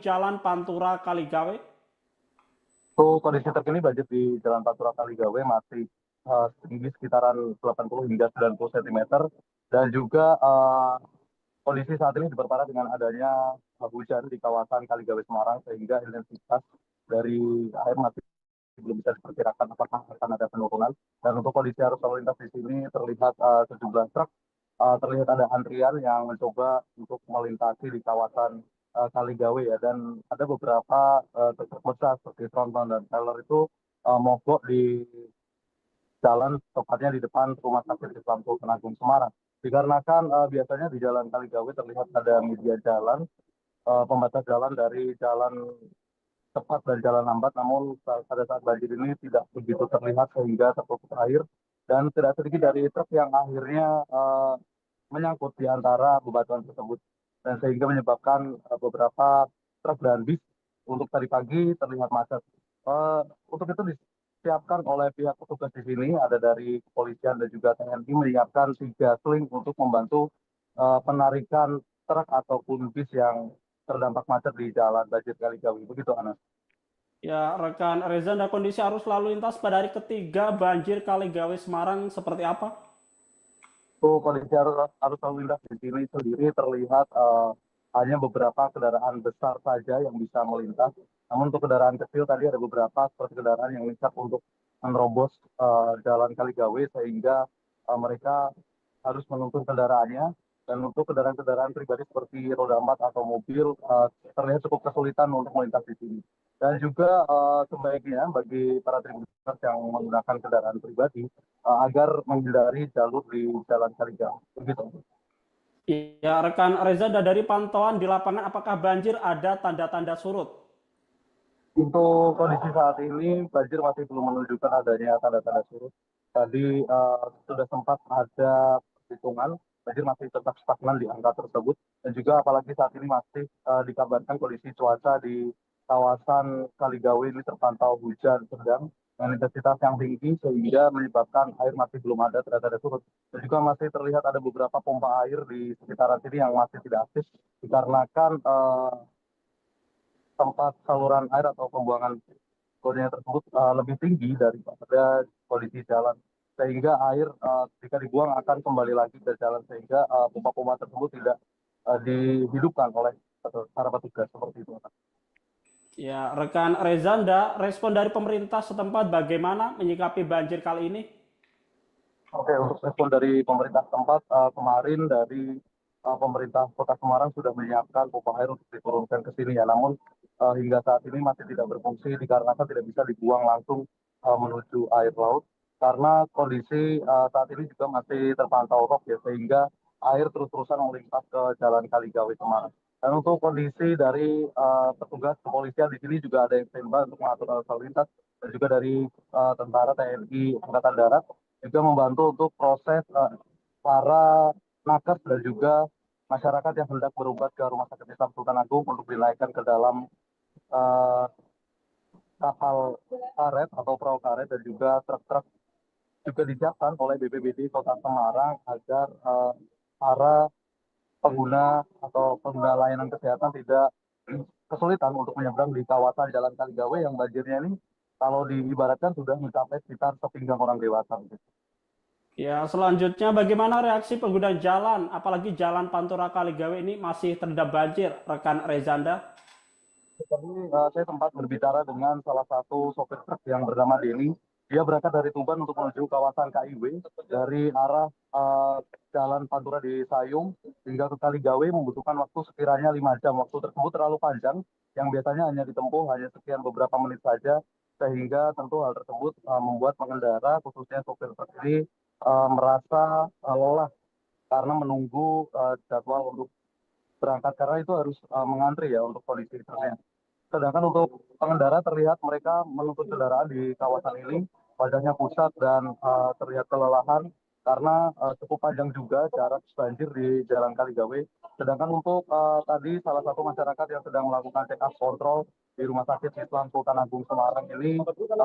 Jalan Pantura Kaligawe? Untuk kondisi terkini banjir di Jalan Pantura Kaligawe masih tinggi sekitaran 80 hingga 90 cm dan juga kondisi saat ini diperparah dengan adanya hujan di kawasan Kaligawe Semarang sehingga intensitas dari air masih belum bisa diperkirakan apakah akan ada penurunan. Dan untuk kondisi arus lalu lintas di sini terlihat sejumlah truk, terlihat ada antrian yang mencoba untuk melintasi di kawasan Kaligawe ya, dan ada beberapa truk besar seperti tronton dan trailer itu mogok di jalan, tepatnya di depan Rumah Sakit Islam Sultan Agung Semarang. Dikarenakan biasanya di Jalan Kaligawe terlihat ada media jalan, pembatas jalan dari jalan cepat dan jalan lambat, namun pada saat banjir ini tidak begitu terlihat sehingga tertutup air, dan tidak sedikit dari truk yang akhirnya menyangkut di antara bebatuan tersebut, dan sehingga menyebabkan beberapa truk dan bis untuk tadi pagi terlihat macet. Untuk itu disiapkan oleh pihak petugas di sini, ada dari kepolisian dan juga TNI menyiapkan 3 sling untuk membantu penarikan truk ataupun bis yang terdampak macet di jalan banjir Kaligawe. Begitu, Anas. Ya, rekan Reza, dan kondisi arus lalu lintas pada hari ketiga banjir Kaligawe Semarang seperti apa? Untuk kondisi arus lalu lintas di sini sendiri terlihat hanya beberapa kendaraan besar saja yang bisa melintas. Namun untuk kendaraan kecil tadi ada beberapa seperti kendaraan yang nekat untuk menerobos jalan Kaligawe sehingga mereka harus menuntun kendaraannya. Dan untuk kendaraan-kendaraan pribadi seperti roda 4 atau mobil terlihat cukup kesulitan untuk melintas di sini. Dan juga sebaiknya bagi para tribuners yang menggunakan kendaraan pribadi agar menghindari jalur di Jalan Kaligawe. Begitu. Ya, rekan Reza, dari pantauan di lapangan apakah banjir ada tanda-tanda surut? Untuk kondisi saat ini, banjir masih belum menunjukkan adanya tanda-tanda surut. Tadi sudah sempat ada perhitungan, banjir masih tetap stagnan di angka tersebut. Dan juga apalagi saat ini masih dikabarkan kondisi cuaca di kawasan Kaligawe ini terpantau hujan sedang dengan intensitas yang tinggi sehingga menyebabkan air masih belum ada tanda-tanda surut. Dan juga masih terlihat ada beberapa pompa air di sekitaran sini yang masih tidak aktif dikarenakan tempat saluran air atau pembuangan koordinat tersebut lebih tinggi daripada kondisi jalan, sehingga air jika dibuang akan kembali lagi ke jalan sehingga pompa-pompa tersebut tidak dihidupkan oleh para petugas seperti itu. Ya, rekan Reza, respon dari pemerintah setempat bagaimana menyikapi banjir kali ini? Oke, untuk respon dari pemerintah tempat kemarin dari pemerintah Kota Semarang sudah menyiapkan pompa air untuk diturunkan ke sini ya. Namun hingga saat ini masih tidak berfungsi dikarenakan tidak bisa dibuang langsung menuju air laut karena kondisi saat ini juga masih terpantau rop ya, sehingga air terus-terusan melintas ke Jalan Kaligawe Semarang. Dan untuk kondisi dari petugas kepolisian di sini juga ada yang standby untuk mengatur arus lalu lintas, dan juga dari tentara TNI Angkatan Darat juga membantu untuk proses para nakes dan juga masyarakat yang hendak berobat ke Rumah Sakit Islam Sultan Agung untuk dinaikkan ke dalam uh, kapal karet atau perahu karet, dan juga truk-truk juga disiapkan oleh BPBD Kota Semarang agar para pengguna atau pengguna layanan kesehatan tidak kesulitan untuk menyeberang di kawasan Jalan Kaligawe yang banjirnya ini kalau diibaratkan sudah mencapai sekitar sepinggang orang dewasa. Ya, selanjutnya bagaimana reaksi pengguna jalan, apalagi jalan Pantura Kaligawe ini masih terendam banjir, rekan Rezanda? Tadi saya sempat berbicara dengan salah satu sopir truk yang bernama Denny. Dia berangkat dari Tuban untuk menuju kawasan KIW dari arah Jalan Pantura di Sayung hingga ke Kaligawe membutuhkan waktu sekiranya 5 jam. Waktu tersebut terlalu panjang, yang biasanya hanya ditempuh hanya sekian beberapa menit saja, sehingga tentu hal tersebut membuat pengendara, khususnya sopir truk ini merasa lelah karena menunggu jadwal untuk berangkat, karena itu harus mengantri ya untuk kondisi truknya. Sedangkan untuk pengendara terlihat mereka menuntut kendaraan di kawasan ini, wajahnya pusat dan terlihat kelelahan karena cukup panjang juga jarak banjir di Jalan Kaligawe. Sedangkan untuk tadi salah satu masyarakat yang sedang melakukan check up kontrol di Rumah Sakit Islam Sultan Agung Semarang ini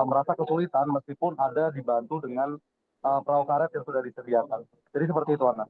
merasa kesulitan meskipun ada dibantu dengan perahu karet yang sudah disediakan. Jadi seperti itu, Ana.